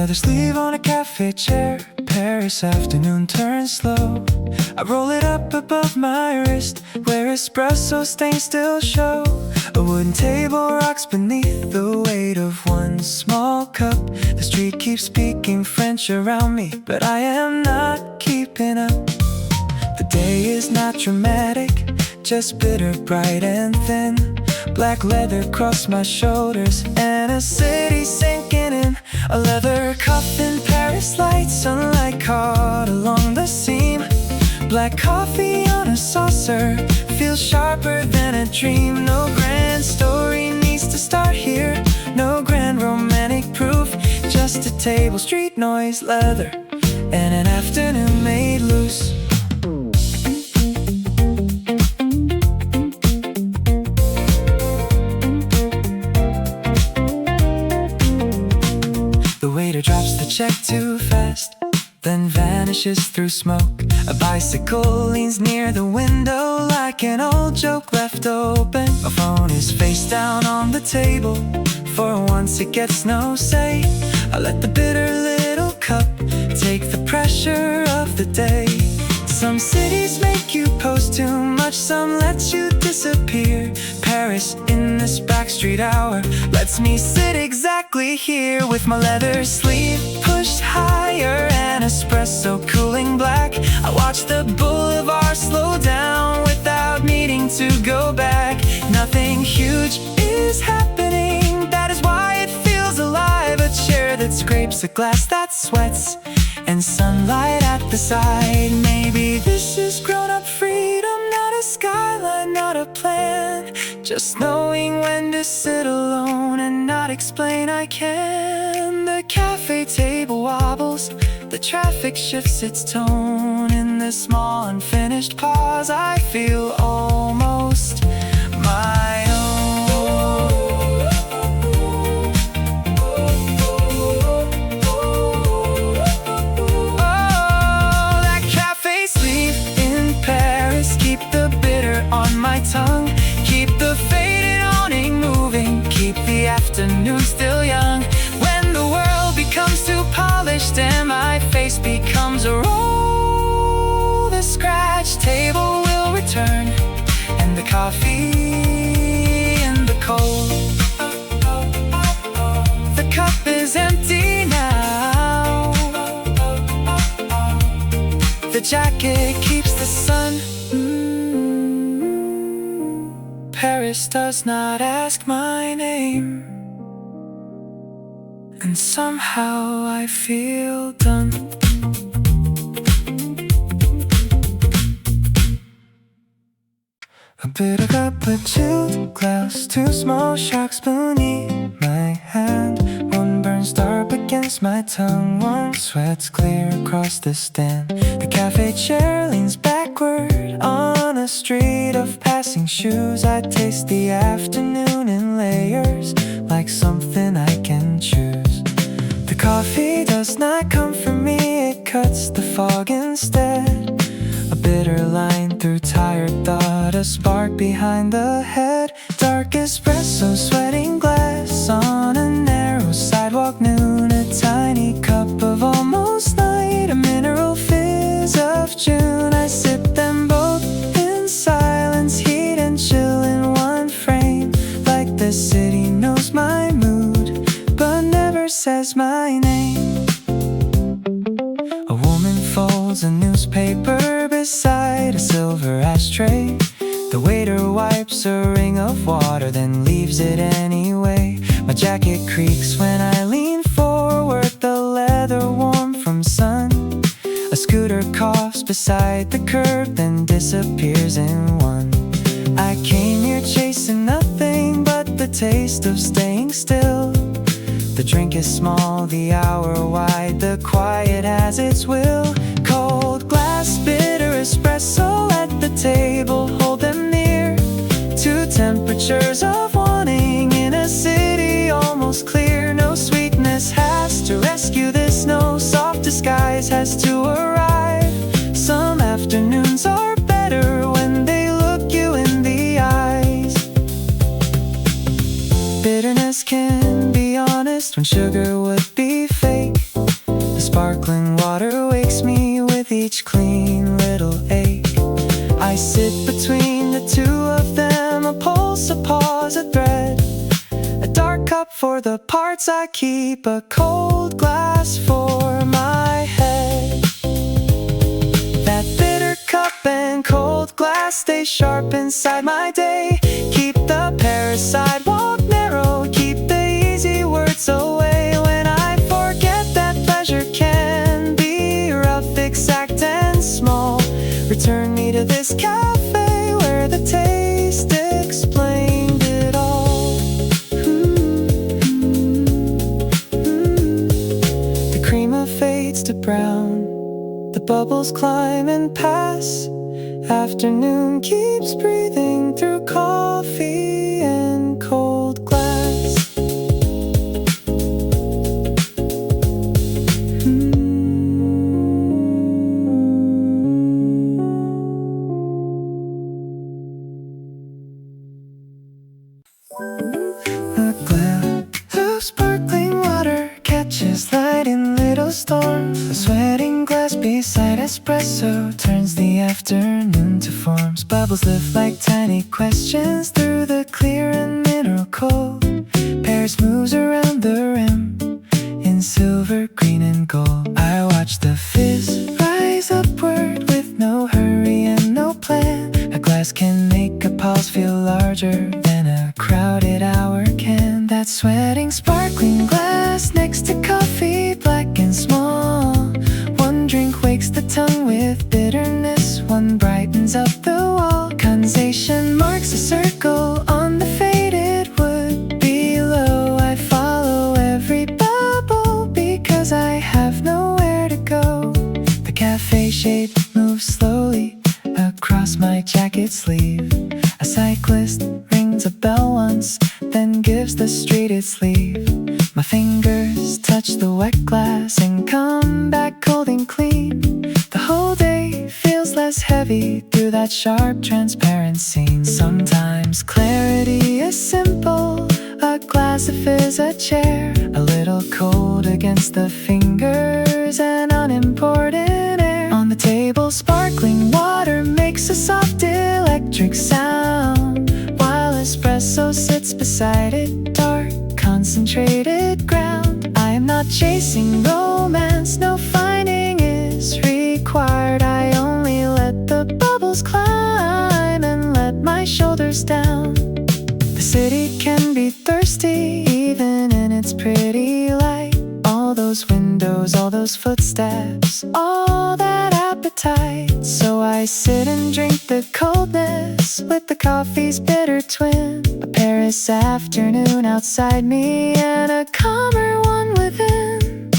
leather sleeve on a cafe chair. Paris afternoon turns slow. I roll it up above my wrist, where espresso stains still show. A wooden table rocks beneath the weight of one small cup. The street keeps speaking French around me, but I am not keeping up. The day is not dramatic, just bitter, bright and thin. Black leather across my shoulders, and a city sinking in. A leather cuff in Paris lights, sunlight caught along the seam. Black coffee on a saucer feels sharper than a dream. No grand story needs to start here, no grand romantic proof. Just a table, street noise, leather, and an afternoon made loose. The waiter drops the check too fast, then vanishes through smoke. A bicycle leans near the window like an old joke left open. My phone is face down on the table, for once it gets no say. I let the bitter little cup take the pressure of the day. Some cities make you post too much, some let you disappear. Paris in this backstreet hour lets me sit exactly here, with my leather sleeve pushed higher and espresso cooling black. I watch the Boulevard slow down without needing to go back. Nothing huge is happening, that is why it feels alive. A chair that scrapes, a glass that sweats, and sunlight at the side. Maybe this is grown-up freedom, not a skyline, not a plan. Just knowing when to sit alone and not explain I can. The cafe table wobbles, the traffic shifts its tone. In this small unfinished pause I feel almost my own. On my tongue, keep the faded awning moving, keep the afternoon still young. When the world becomes too polished and my face becomes a roll, the scratch table will return, and the coffee and the cold. The cup is empty now, the jacket keeps the sun. Paris does not ask my name, and somehow I feel done. A bitter cup with chilled glass, two small sharks beneath my hand. One burns sharp against my tongue, one sweats clear across the stand. The cafe chair leans backward on a street of passing shoes. I taste the afternoon in layers, like something I can choose. The coffee does not come from me, it cuts the fog instead. A bitter line through tired thought, a spark behind the head. Dark espresso, sweating glass on a narrow sidewalk noon. A tiny cup of almost night, a mineral fizz of June. I sip them both in silence, heat and chill in one frame. Like the city knows my mood, but never says my name. A woman folds a newspaper beside a silver ashtray. The waiter wipes a ring of water, then leaves it anyway. My jacket creaks when I lean forward, the leather warm from sun. A scooter coughs beside the curb, then disappears in one. I came here chasing nothing but the taste of staying still. The drink is small, the hour wide, the quiet has its will. Cold glass, bitter espresso at the table, hold them near. Two temperatures of wanting in a city almost clear. No sweetness has to rescue this, no soft disguise has to arrive. Some afternoons are better when they look you in the eyes. Bitterness can be honest when sugar would be fake. sparkling water wakes me with each clean little ache. I sit between the two of them, a pulse, a pause, a thread. A dark cup for the parts I keep, a cold glass for my head. That bitter cup and cold glass stay sharp inside my day. Keep the parasite walk narrow, keep the easy words away. When I forget that pleasure can be rough, exact and small, return me to this cafe where the taste explained it all. The creamer fades to brown, the bubbles climb and pass. Afternoon keeps breathing through coffee and cold glass. A glass of sparkling water catches light in little storms. A sweating glass beside espresso turns the afternoon to forms. Bubbles lift like tiny questions through the clear and mineral cold. Paris moves around the rim in silver, green and gold. I watch the fizz rise upward with no hurry and no plan. A glass can make a pulse feel larger than a crowded hour can. That sweating sparkling glass next to coffee, black and small. One drink wakes the tongue with bitterness, one brightens up the wall. Condensation marks a circle on the faded wood below. I follow every bubble because I have nowhere to go. The cafe shape moves slowly across my jacket sleeve. A cyclist rings a bell once, then gives the street its leave. My fingers touch the wet glass and come back cold and clean. The whole day feels less heavy through that sharp, transparent scene. Sometimes clarity is simple, a glass of fizz, a chair, a little cold against the fingers, and unimportant air. On the table, sparkling water makes a soft electric sound, while espresso sits beside it, dark, concentrated ground. I am not chasing romance, no finding is required. I only let the bubbles climb and let my shoulders down. The city can be thirsty even in its pretty light. All those windows, all those footsteps, all that appetite. So I sit and drink the coldness with the coffee's bitter twin. A Paris afternoon outside me and a calmer one within.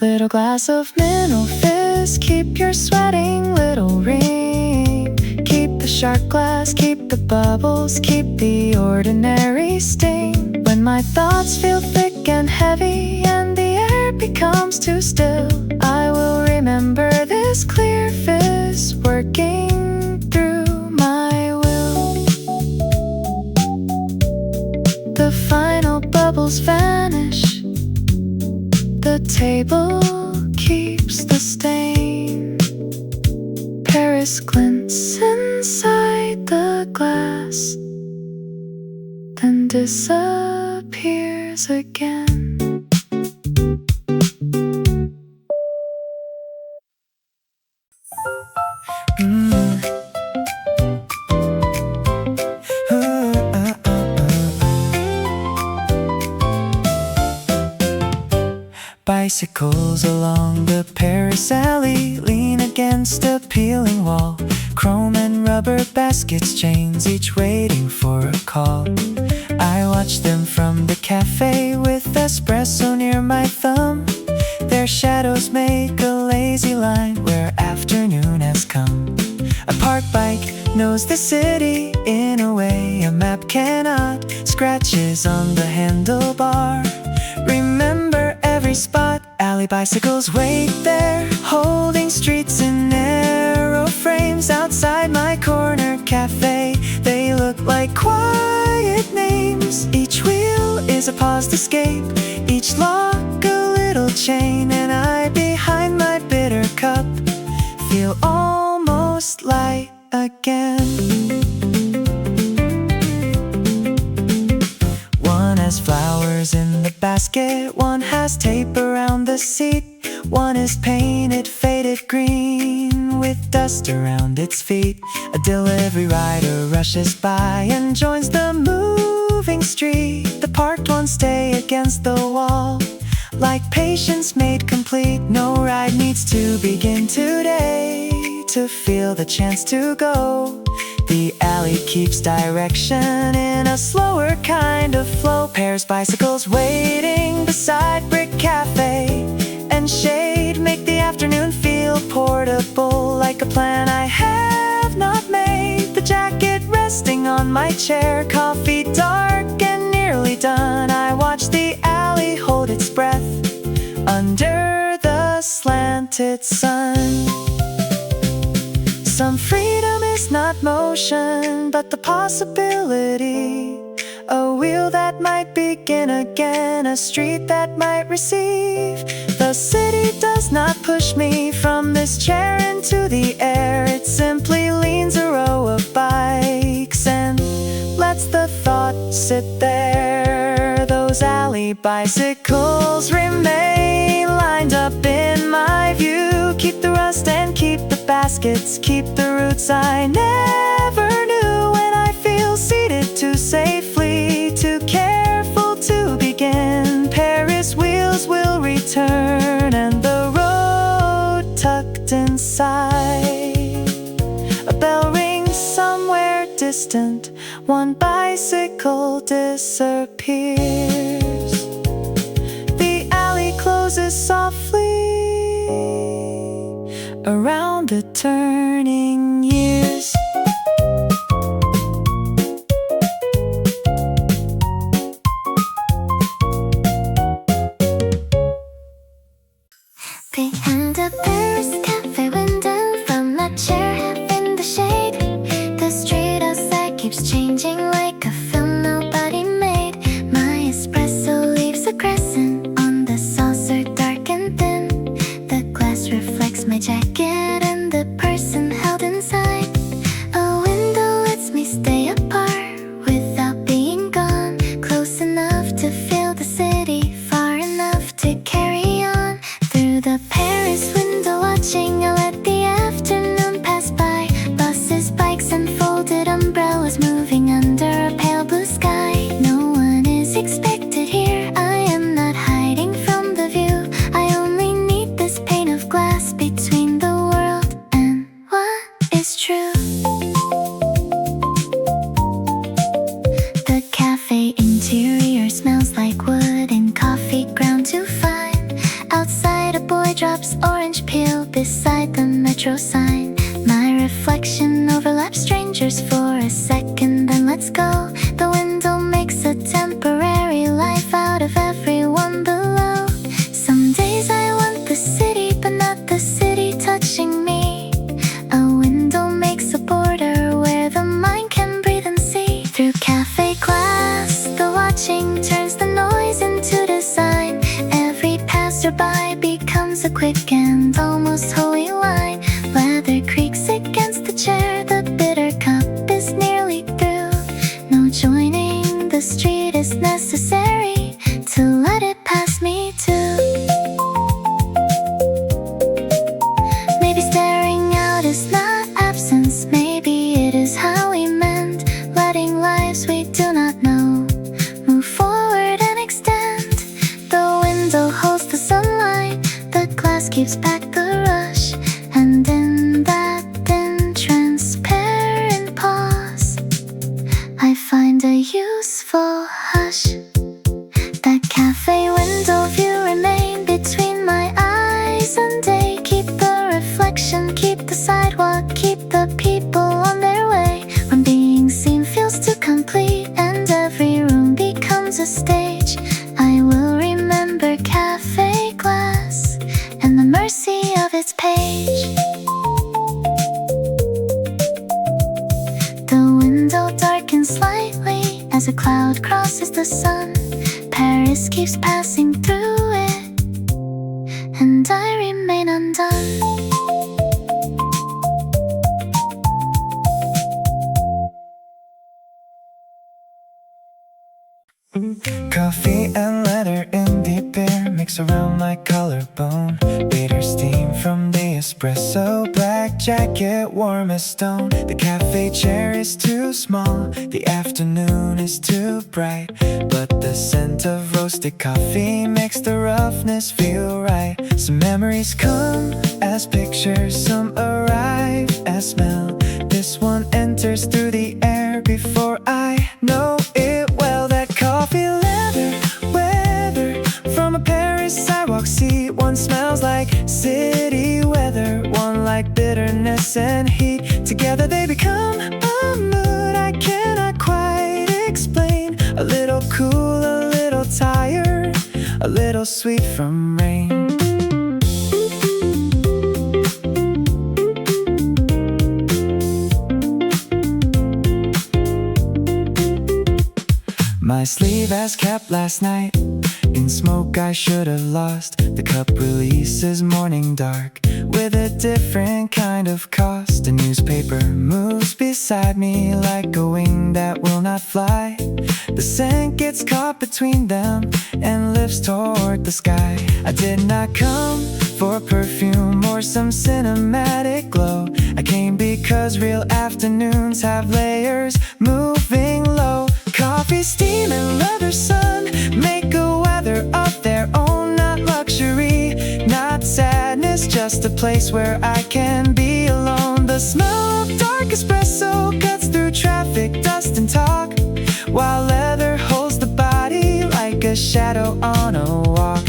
Little glass of mineral fizz, keep your sweating little ring. Keep the sharp glass, keep the bubbles, keep the ordinary sting. When my thoughts feel thick and heavy and the air becomes too still, I will remember this clear fizz working through my will. The final bubbles vanish, the table keeps the stain. Paris glints inside the glass, then disappears again. Bicycles along the Paris alley lean against a peeling wall. Chrome and rubber baskets, chains, each waiting for a call. I watch them from the cafe with espresso near my thumb. Their shadows make a lazy line where afternoon has come. A park bike knows the city in a way a map cannot. Scratches on the handlebar remember every spot. Alley bicycles wait there, holding streets in narrow frames. Outside my corner cafe, they look like quiet names. Each wheel is a paused escape, each lock a little chain, and I behind my bitter cup feel almost light again. One has flowers in the basket, one has tape around the seat, one is painted faded green with dust around its feet. A delivery rider rushes by and joins the moving street. The parked ones stay against the wall, like patience made complete. No ride needs to begin today to feel the chance to go. The alley keeps direction in a slower kind of flow. Pairs bicycles waiting beside brick cafe, and shade make the afternoon feel portable, like a plan I have not made. The jacket resting on my chair, coffee dark and nearly done. I watch the alley hold its breath under the slanted sun. Some freedom is not motion, but the possibility. A wheel that might begin again, a street that might receive. The city does not push me from this chair into the air. It simply leans a row of bikes and lets the thought sit there. Those alley bicycles remain lined up in my view. Keep the rust and keep the baskets, keep the roots I never knew. When I feel seated too safely, too careful to begin, Paris wheels will return and the road tucked inside. A bell rings somewhere distant, one bicycle disappears. The alley closes softly around the turning years. Behind the Paris cafe window, from my chair half in the shade, the street outside keeps changing like a film nobody made. My espresso leaves a crescent on the saucer, dark and thin. The glass reflects my jacket and the person held inside. A window lets me stay apart without being gone, close enough to feel the city, far enough to carry on. Through the Paris window watching, I let the afternoon pass by. Buses, bikes and folded umbrellas moving under a pale blue sky. No one is expected here, I am not hiding from the view. I only need this pane of glass between the world and what is true. The cafe interior smells like wood and coffee ground to fine. Outside a boy drops orange peel beside the metro sign. My reflection overlaps strangers for a second, then lets go. The window makes a temporary life out of everyone below. Some days I want the city, but not the city touching me. A window makes a border where the mind can breathe and see. Through cafe glass, the watching turns the noise into design. Every passerby becomes a quick and almost holy line. Leather creaks against the chair, the bitter cup is nearly through. No joining the street is necessary to let it pass me too. Maybe staring out is not absence, maybe it is how we mend, letting lives we do not know move forward and extend. The window holds the sunlight, the glass keeps back the rush, and in that thin transparent pause I find a useful hush. That cafe window view remain between my eyes and day. Keep the reflection, keep the sidewalk, keep the people on their way. When being seen feels too complete and every room becomes a stage, I will remember cafe glass and the mercy of its page. The window darkens slightly as a cloud crosses the sun. Paris keeps passing through it, and I remain undone. Coffee and leather in deep air mix around my collarbone. Bitter steam from the espresso, black jacket warm as stone. The cafe chair is too small, the afternoon is too bright, but the scent of roasted coffee makes the roughness feel right. Some memories come as pictures, some arrive as smell. This one enters through the air before I know it well. That coffee leather weather from a Paris sidewalk seat. One smells like city weather, one like bitterness and heat. Together they become a mood I cannot quite explain. A little cool, a little tired, a little sweet from rain. My sleeve has capped last night. In smoke I should have lost. The cup releases morning dark with a different kind of cost. A newspaper moves beside me like a wing that will not fly. The scent gets caught between them and lifts toward the sky. I did not come for perfume or some cinematic glow. I came because real afternoons have layers moving low. Coffee, steam, and leather sun make a weather of their own. Not luxury, not sadness, just a place where I can be alone. The smell of dark espresso cuts through traffic, dust, and talk, while leather holds the body like a shadow on a walk.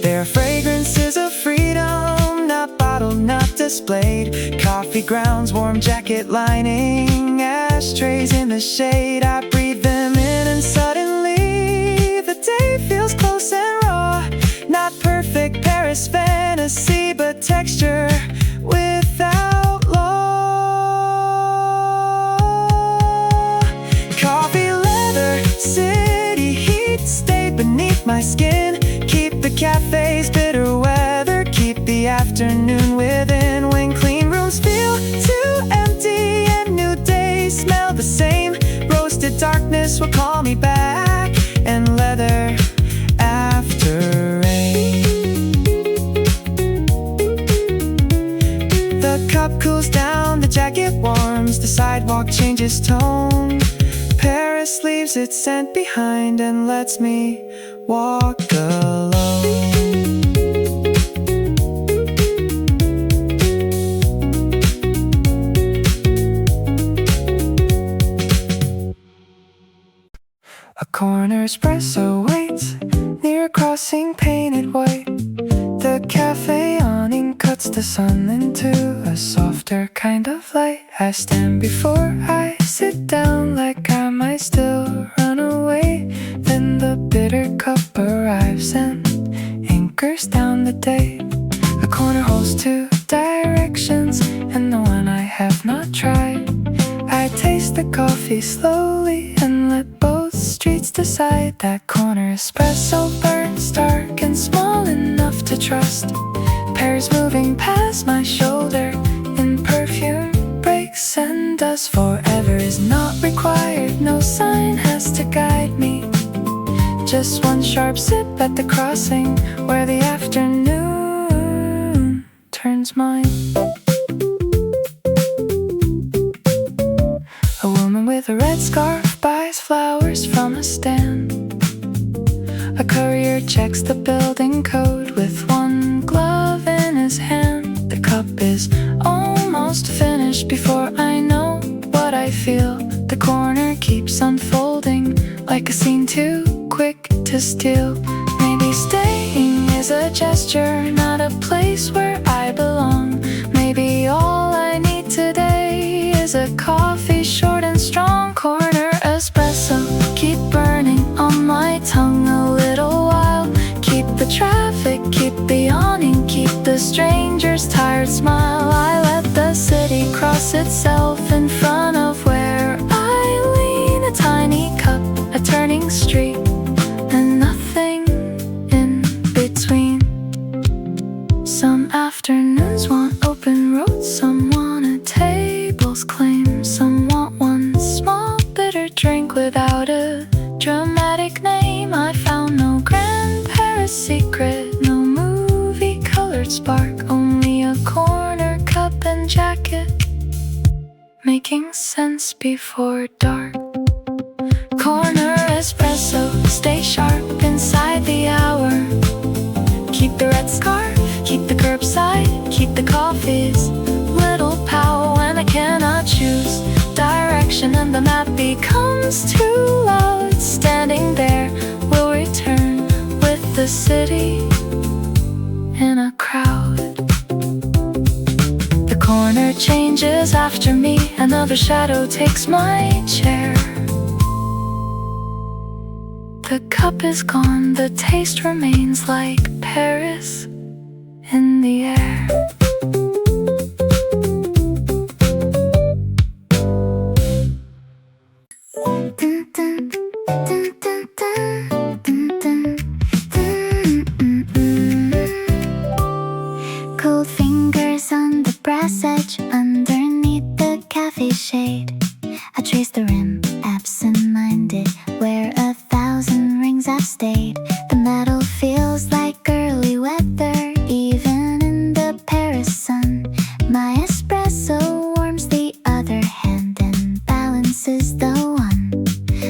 Their fragrances of freedom, not bottled, not displayed. Coffee grounds, warm jacket lining, ashtrays in the shade. I breathe them in and suddenly the day feels close and raw. Not perfect Paris fantasy, but texture without law. Coffee, leather, city heat, stay beneath my skin. Keep the cafe's bitter weather, keep the afternoon within. When clean rooms feel too empty and new days smell the same, roasted darkness will call me back, and leather after rain. The cup cools down, the jacket warms, the sidewalk changes tone. Paris leaves its scent behind and lets me walk alone. A corner espresso waits near a crossing painted white. The cafe awning cuts the sun into a softer kind of light. I stand before I sit down like I might still run away. Then the bitter cup arrives and anchors down the day. A corner holds two directions and the one I have not tried. I taste the coffee slowly and let both streets decide. That corner espresso burns dark and small enough to trust. Pears moving past my shoulder in perfume breaks and dust. Forever is not required, no sign has to guide me. Just one sharp sip at the crossing where the afternoon turns mine. A woman with a red scarf buys flowers from a stand. A courier checks the building code with one glove in his hand. The cup is almost finished before I know what I feel. The corner keeps unfolding like a scene too quick to steal. Maybe staying is a gesture, not a place where I belong. Maybe all I need today is a coffee short and strong. Corner espresso, keep burning on my tongue a little while. Keep the traffic, keep the awning, keep the stranger's tired smile. I let the city cross itself in front of where I lean. A tiny cup, a turning street, and nothing in between. making sense before dark. Corner espresso, stay sharp inside the hour. Keep the red scarf, keep the curbside, keep the coffees. Little power when I cannot choose direction and the map becomes too loud. Standing there, will return with the city in a crowd. The corner changes after me, another shadow takes my chair. The cup is gone, the taste remains like Paris in the air. Cold fingers on the brass edge underneath the cafe shade. I trace the rim, absent-minded, where 1,000 rings have stayed. The metal feels like early weather, even in the Paris sun. My espresso warms the other hand and balances the one.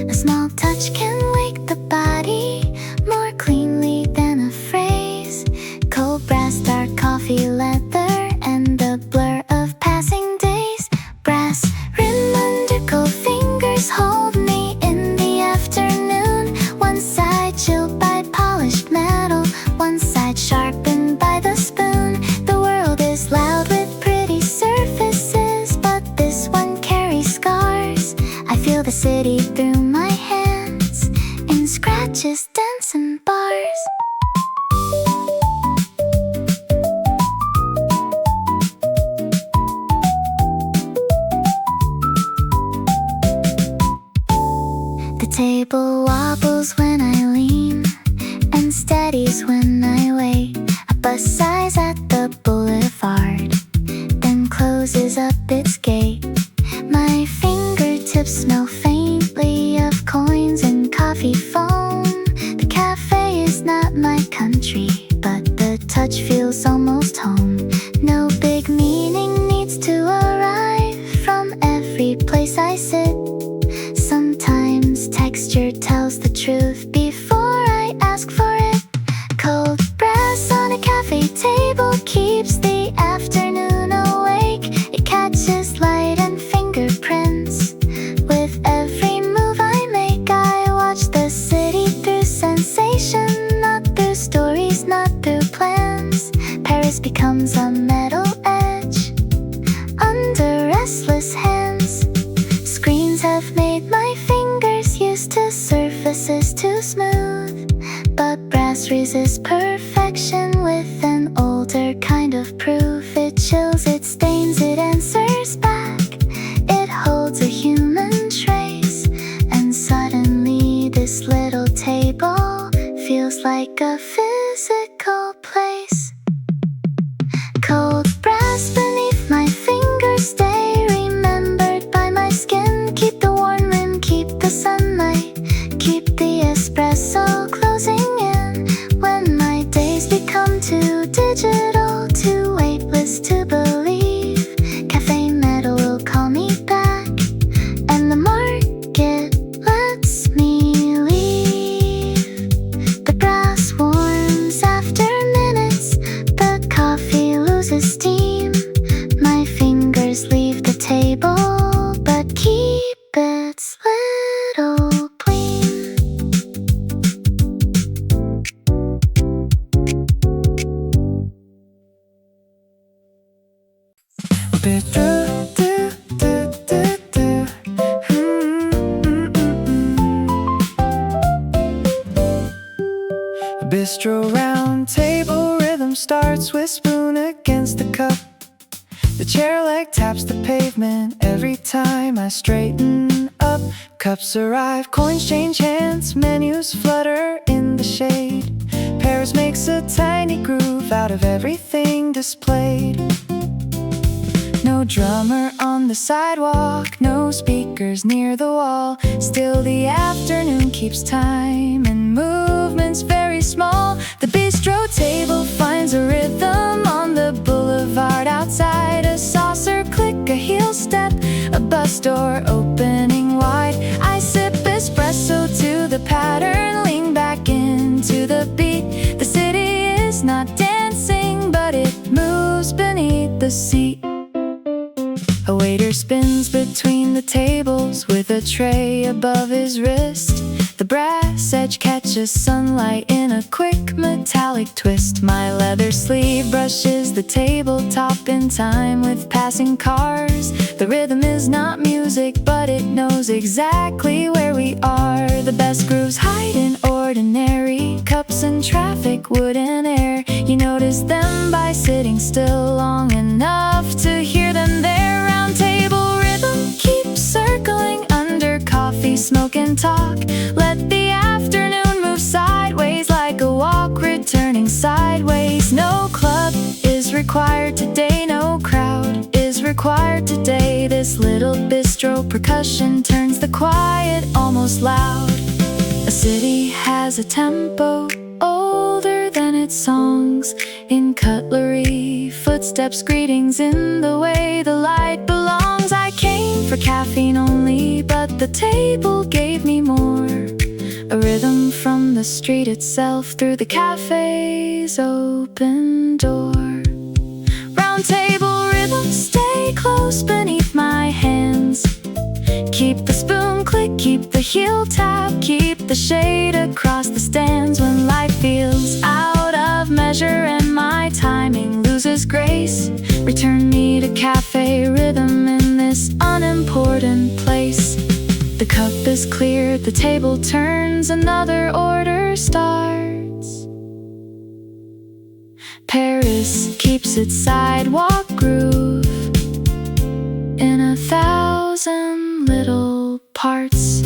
A small touch can wake the body more cleanly than a phrase. Cold brass, dark coffee, leather, and the blur of passing days. Brass rim under cold fingers hold me in the afternoon. One side chilled by polished metal, one side sharpened by the spoon. The world is loud with pretty surfaces, but this one carries scars. I feel the city through my hands, in scratches, dents, and bars. The table wobbles when I lean and steadies when I wait. A bus sighs at the Boulevard, then closes up its gate. My fingertips smell faintly of coins and coffee foam. The cafe is not my country, but the touch feels almost home. No big meaning needs to arrive from every place I sit. Sometimes texture tells the truth before I ask for it. Cold brass on a cafe table keeps the afternoon awake. It catches light and fingerprints. With every move I make, I watch the city through sensation, not through stories, not through plans. Paris becomes a metal edge under restless hands. Screens have made my fingers used to surfaces too smooth, but brass resists perfection with an older kind of proof. It chills, it stains, it answers back. It holds a human trace, and suddenly this little table feels like a physical place. Cold brass beneath my fingers stay remembered by my skin. Keep the warm rim, keep the sunlight, keep the espresso closing in. When my days become too digital, too weightless to believe, cafe metal will call me back, and the market lets me leave. The brass warms after minutes, the coffee loses steam. My fingers leave the table, but keep its little gleam. Bistro round table rhythm starts with spoon against the cup. The chair leg taps the pavement every time I straighten up. Cups arrive, coins change hands, menus flutter in the shade. Paris makes a tiny groove out of everything displayed. No drummer on the sidewalk, no speakers near the wall. Still the afternoon keeps time and movements very small. The bistro table finds a rhythm on the boulevard outside. A saucer click, a heel step, a bus glass door opening wide. I sip espresso to the pattern, lean back into the beat. The city is not dancing, but it moves beneath the seat. A waiter spins between the tables with a tray above his wrist. The brass edge catches sunlight in a quick metallic twist. My leather sleeve brushes the tabletop in time with passing cars. The rhythm is not music, but it knows exactly where we are. The best grooves hide in ordinary cups and traffic, wood and air. You notice them by sitting still long enough to hear them there. Round table rhythm keeps circling under coffee, smoke and talk. Let the afternoon move sideways like a walk returning sideways. No club is required today, no crowd is required today. This little bistro percussion turns the quiet almost loud. A city has a tempo older than its songs, in cutlery, footsteps, greetings, in the way the light belongs. I came for caffeine only, but the table gave me more. A rhythm from the street itself through the cafe's open door. Round table rhythms stay close beneath my hands. Keep the spoon click, keep the heel tap, keep the shade across the stands. When life feels out of measure and my timing loses grace, return me to cafe rhythm in this unimportant place. The cup is cleared, the table turns, another order starts. Paris keeps its sidewalk groove in 1,000 little parts.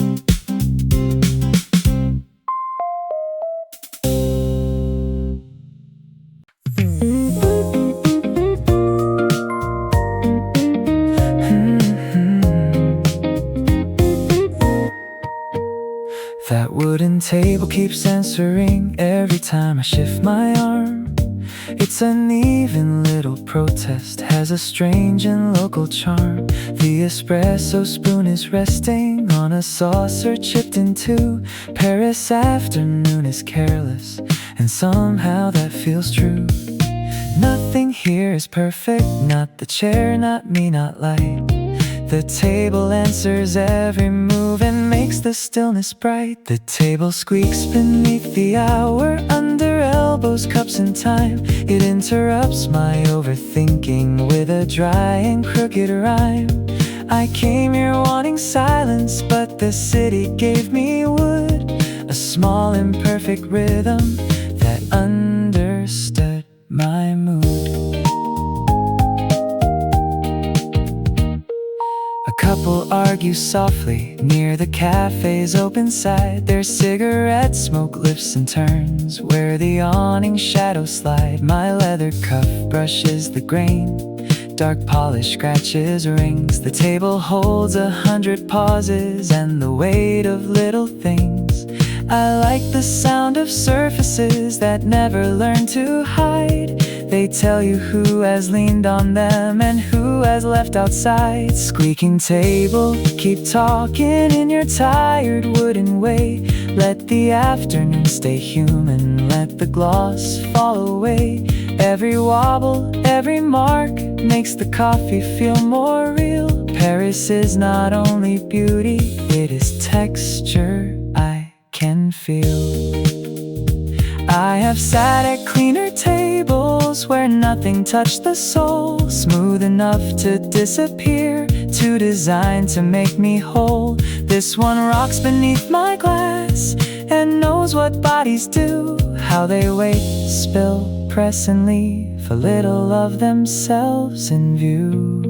That wooden table keeps answering every time I shift my arm. Its uneven little protest has a strange and local charm. The espresso spoon is resting on a saucer chipped in two. Paris afternoon is careless, and somehow that feels true. Nothing here is perfect, not the chair, not me, not light. The table answers every move and makes the stillness bright. The table squeaks beneath the hour, under elbows, cups and time. It interrupts my overthinking with a dry and crooked rhyme. I came here wanting silence, but the city gave me wood, a small imperfect rhythm that understood my mood. A couple argue softly near the cafe's open side. Their cigarette smoke lifts and turns where the awning shadows slide. My leather cuff brushes the grain, dark polish scratches rings. The table holds 100 pauses and the weight of little things. I like the sound of surfaces that never learn to hide. They tell you who has leaned on them and who has left outside. Squeaking table, keep talking in your tired wooden way. Let the afternoon stay human, let the gloss fall away. Every wobble, every mark makes the coffee feel more real. Paris is not only beauty, it is texture I can feel. I have sat at cleaner tables where nothing touched the soul, smooth enough to disappear, too designed to make me whole. This one rocks beneath my glass and knows what bodies do, how they wait, spill, press and leave a little of themselves in view.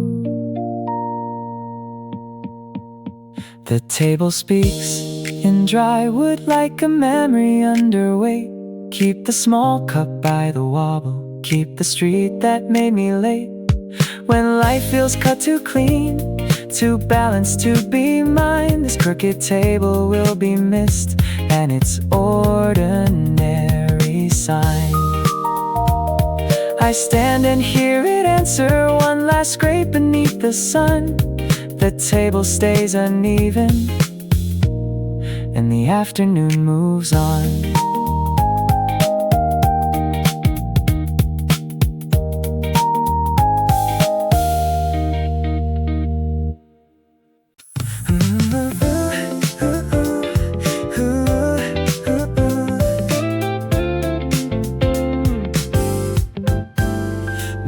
The table speaks in dry wood like a memory underweight. Keep the small cup by the wobble, keep the street that made me late. When life feels cut too clean, too balanced to be mine, this crooked table will be missed and its ordinary sign. I stand and hear it answer, one last scrape beneath the sun. The table stays uneven, and the afternoon moves on.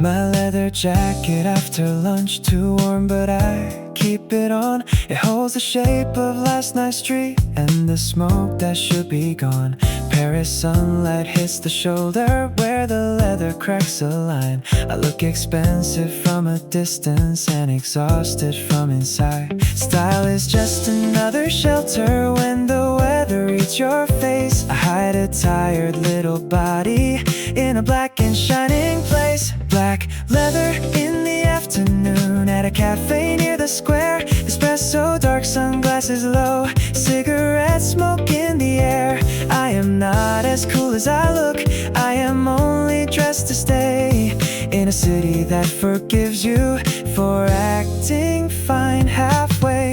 My leather jacket after lunch too warm, but I keep it on. It holds the shape of last night's tree and the smoke that should be gone. Paris sunlight hits the shoulder where the leather cracks a line. I look expensive from a distance and exhausted from inside. Style is just another shelter when the weather eats your face. I hide a tired little body in a black and shining place. Black leather in the afternoon at a cafe near the square. Espresso, dark sunglasses low, cigarette smoke in the air. I am not as cool as I look, I am only dressed to stay in a city that forgives you for acting fine halfway.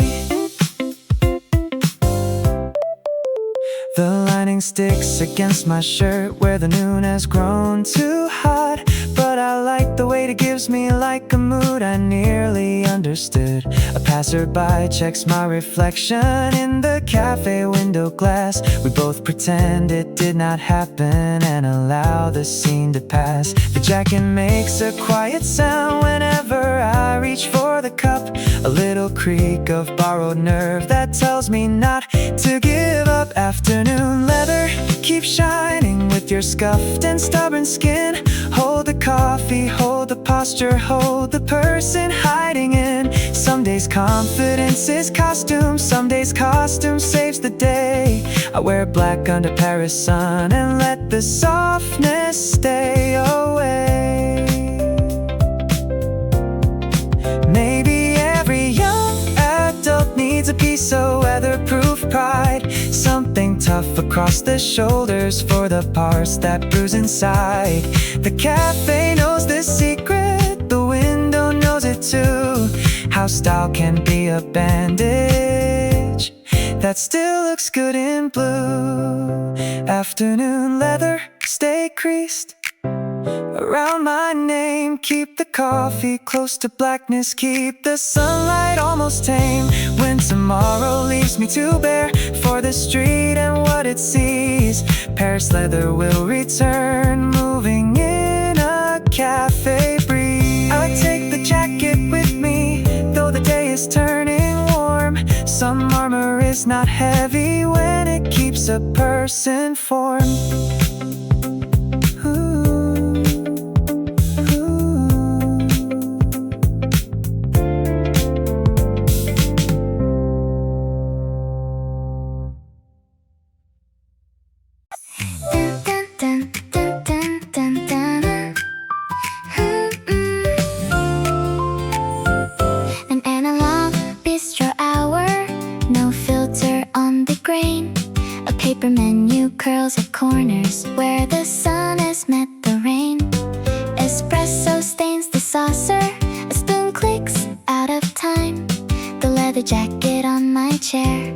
The lining sticks against my shirt where the noon has grown too hot, but I like the weight it gives me, like a mood I nearly understood. A passerby checks my reflection in the cafe window glass. We both pretend it did not happen and allow the scene to pass. The jacket makes a quiet sound whenever I reach for the cup, a little creak of borrowed nerve that tells me not to give up. Afternoon leather, keep shining with your scuffed and stubborn skin. Hold the coffee, hold the posture, hold the person hiding in. Some days confidence is costume, some days costume saves the day. I wear black under Paris sun and let the softness stay away. Maybe every young adult needs a piece of weatherproof pride, something tough across the shoulders for the parts that bruise inside. The cafe knows this secret, the window knows it too, how style can be a bandage that still looks good in blue. Afternoon leather, stay creased around my name. Keep the coffee close to blackness, keep the sunlight almost tame. When tomorrow leaves me too bare for the street and what it sees, Paris leather will return, moving in a cafe breeze. I take the jacket with me, though the day is turning warm. Some armor is not heavy when it keeps a person formed. An analog bistro hour, no filter on the grain. A paper menu curls at corners where the sun has met the rain. Espresso stains the saucer, a spoon clicks out of time. The leather jacket on my chair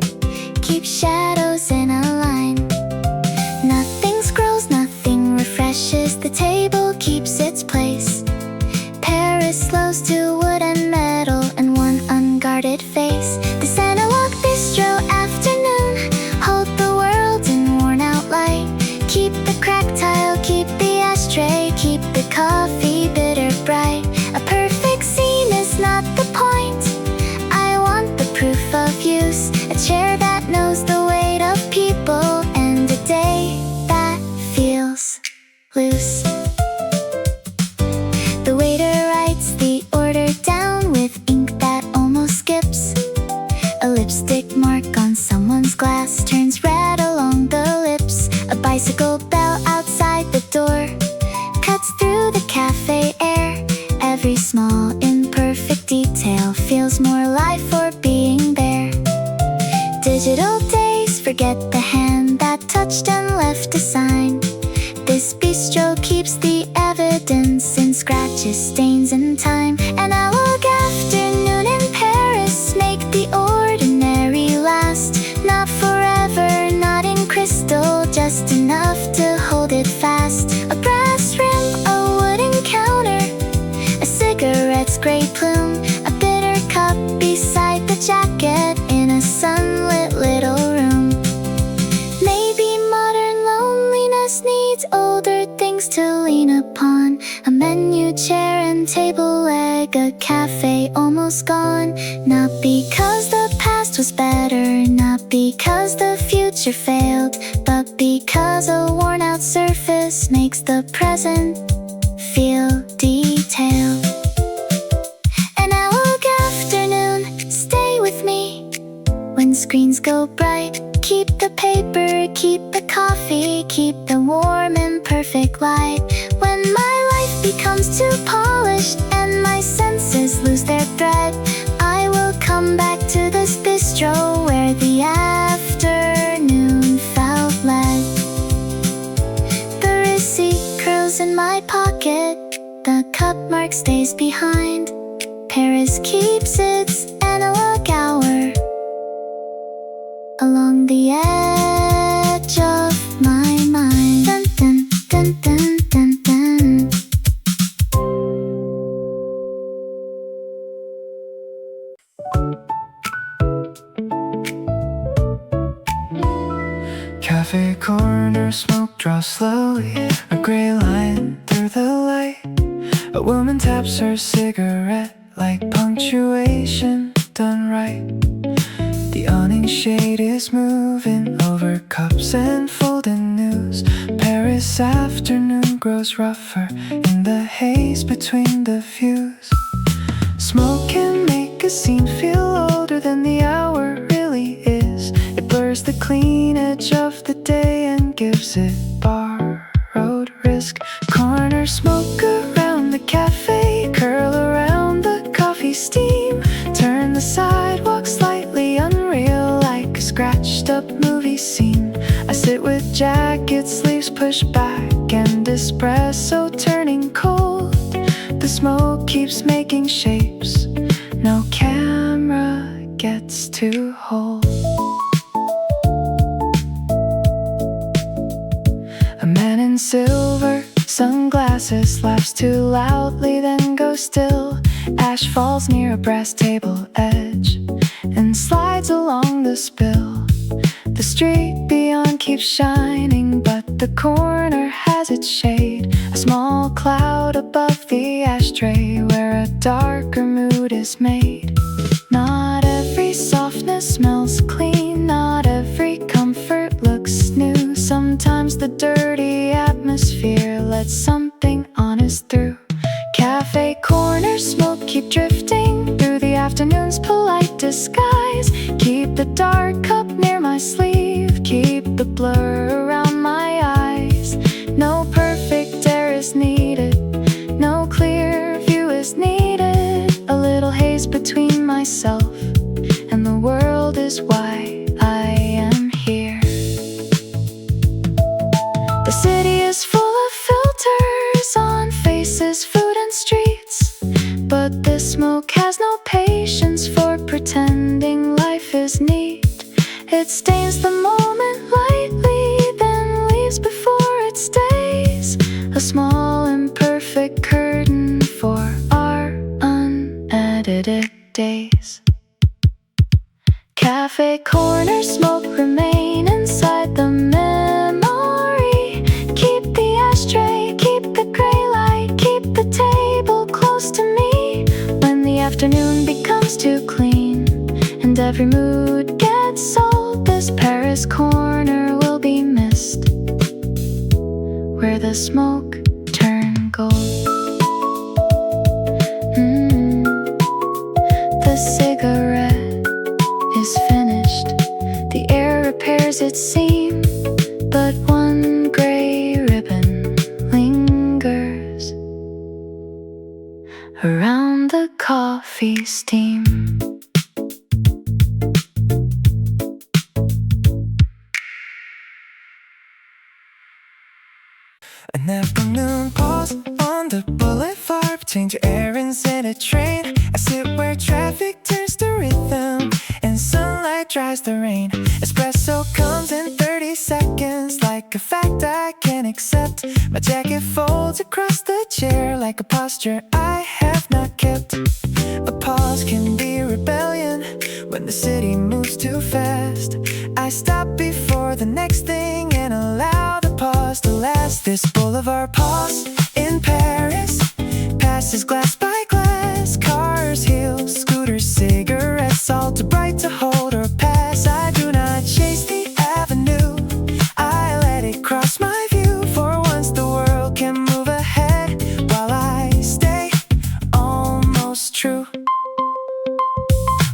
keeps shadows in a line. Nothing scrolls, nothing refreshes, the table keeps its place. Paris slows to wood and metal and one unguarded face. This analog bistro afternoon, hold the world in worn out light. Keep the cracked tile, keep the ashtray, keep the coffee bitter bright. A perfect scene is not the point, I want the proof of use. A chair that knows the weight of people and a day that feels loose. The waiter writes the order down with ink that almost skips. A lipstick mark on someone's glass turns red along the lips. A bicycle bell outside the door cuts through the cafe air. Every small imperfect detail feels more life for being there. Digital days forget the hand that touched and left a sign. This bistro keeps the evidence in scratches, stains, and time. Analog afternoon in Paris. to hold it fast. A brass rim, a wooden counter, a cigarette's gray plume, a bitter cup beside the jacket in a sunlit little room. Maybe modern loneliness needs older things to lean upon. A menu, chair and table leg, a cafe almost gone. Not because the past was better, not because the future failed, but because a worn out surface makes the present feel detailed. An hour afternoon, stay with me. When screens go bright, keep the paper, keep the coffee, keep the warm and perfect light. When my life becomes too polished and my senses lose their thread, I will come back to this bistro where the afternoon felt lead. The receipt curls in my pocket, the cup mark stays behind. Paris keeps its analog hour along the edge of my mind. Dun, dun, dun, dun, dun, dun. Cafe corner, smoke draws slowly, a gray line through the light. A woman taps her cigarette like punctuation done right. The awning shade is moving over cups and folded news. Paris afternoon grows rougher in the haze between the views. Smoke can make a scene feel older than the hour really is. It blurs the clean edge of the day and gives it borrowed risk. Corner smoke around the cafe, curl around the coffee steam. Turn the sidewalk slightly unreal like a scratched up movie scene. I sit with jacket sleeves pushed back and espresso turning cold. The smoke keeps making shapes no camera gets to hold. A man in silver sunglasses laughs too loudly, then goes still. Ash falls near a brass table edge and slides along the spill. The street beyond keeps shining, but the corner has its shade. A small cloud above the ashtray where a darker mood is made. Not every softness smells clean, not every comfort looks new. Sometimes the dirty atmosphere lets something honest through. Cafe corner smoke keep drifting through the afternoon's polite disguise. Keep the dark cup near my sleeve, keep the blur around my eyes. No perfect air is needed, no clear view is needed. A little haze between myself and the world is why I am here. The city is full of filters on faces, food and streets, but this smoke has no patience for pretending life is neat. It stains the moment lightly, then leaves before it stays. A small imperfect curtain for our unedited days. Cafe corner smoke remain inside the memory. Keep the ashtray, keep the gray light, keep the table close to me. When the afternoon becomes too clean and every mood gets sold, this Paris corner will be missed where the smoke turned gold. The cigarette is finished, the air repairs its seam, but one gray ribbon lingers around the coffee steam. An afternoon pause on the boulevard, between two errands and a train. I sit where traffic turns to rhythm and sunlight dries the rain. Espresso comes in 30 seconds like a fact I can accept. My jacket folds across the chair like a posture I have not kept. A pause can be rebellion when the city moves too fast. I stop before the next thing and allow the pause to last. This boulevard pause in Paris passes glass by glass. Cars, heels, scooters, cigarettes, all too bright to hold or pass. I do not chase the avenue, I let it cross my view. For once the world can move ahead while I stay almost true.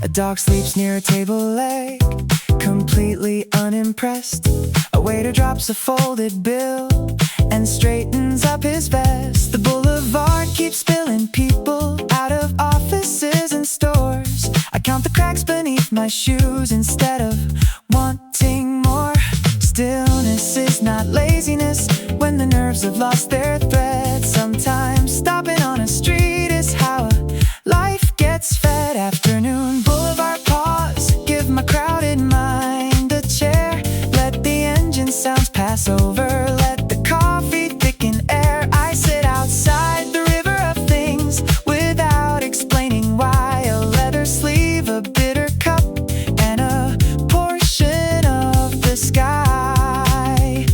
A dog sleeps near a table leg, completely unimpressed. A waiter drops a folded bill and straightens up his vest. The boulevard keeps spilling people out of offices and stores. I count the cracks beneath my shoes instead of wanting more. Stillness is not laziness when the nerves have lost their thread. Sometimes stopping on a street is how life gets fed. Afternoon boulevard pause, give my crowded mind a chair. Let the engine sounds pass over, let the coffee thicken air. I sit outside the river of things without explaining why. A leather sleeve, a bitter cup, and a portion of the sky.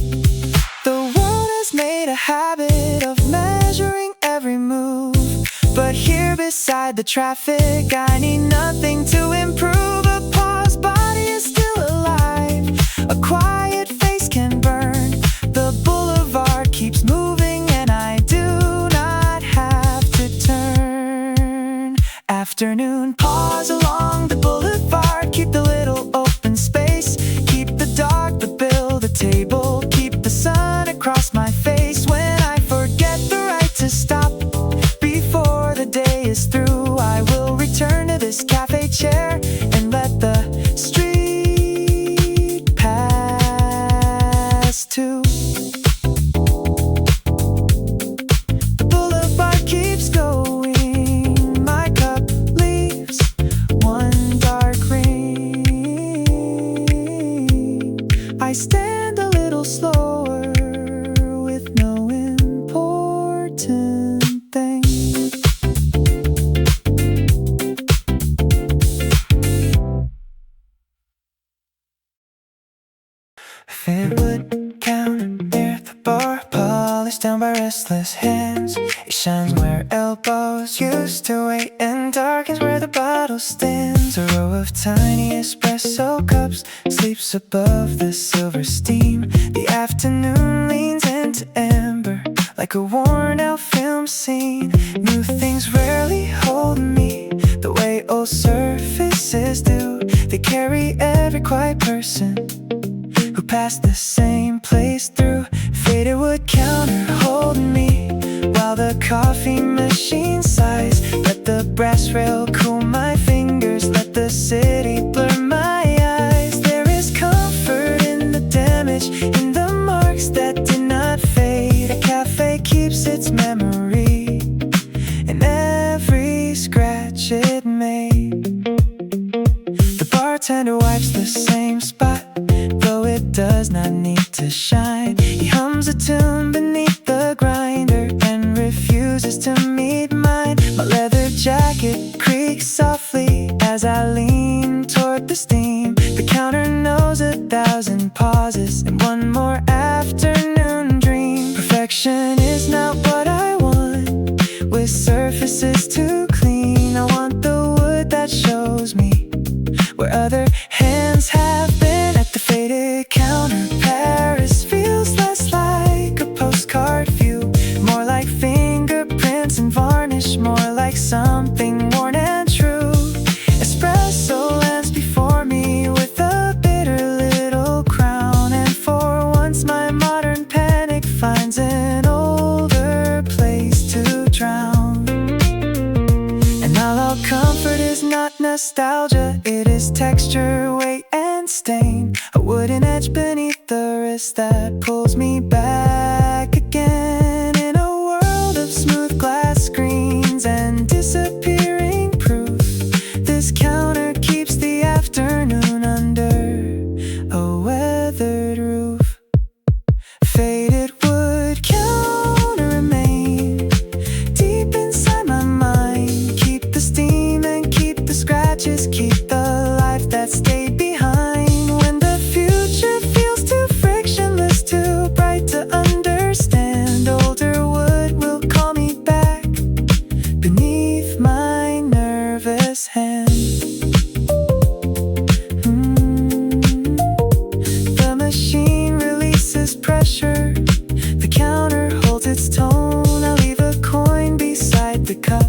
The world has made a habit of measuring every move, but here beside the traffic I need nothing to improve. A paused body is still alive, a quiet face can burn. The boulevard keeps moving and I do not have to turn. Afternoon pause along the boulevard, keep the little open space. Keep the dog, the bill, the table, keep the sun across my face. When I forget the right to stop before the day is through, I will return to this cafe chair and let the street pass too. The boulevard keeps going, my cup leaves one dark ring. I stand a little slower with no important thing. Fairwood counter near the bar, polished down by restless hands. It shines where elbows used to wait and darkens where the bottle stands. A row of tiny espresso cups sleeps above the silver steam. The afternoon leans into amber like a worn out film scene. New things rarely hold me the way old surfaces do. They carry every quiet person who passed the same place through. Faded wood counter holding me while the coffee machine sighs. Let the brass rail cool my fingers, let the city blur my eyes. There is comfort in the damage, in the marks that did not fade. A cafe keeps its memory in every scratch it made. The bartender wipes the same spot, though it does not need to shine. He hums a tune beneath the grinder and refuses to meet mine. My leather jacket creaks softly as I lean toward the steam. The counter knows 1,000 pauses and one more afternoon dream. Perfection is not what I want, with surfaces too clean. I want the wood that shows me where other hands have been. At the faded counter, Paris feels less like a postcard view, more like fingerprints and varnish, more like something worn and true. Espresso lands before me with a bitter little crown, and for once my modern panic finds an older place to drown. And all comfort is not nostalgia, it is texture, weight, and stain. A wooden edge beneath the wrist that pulls me back again. In a world of smooth glass screens and disappearing proof, this counter keeps the afternoon under a weathered roof. its tone. I leave a coin beside the cup.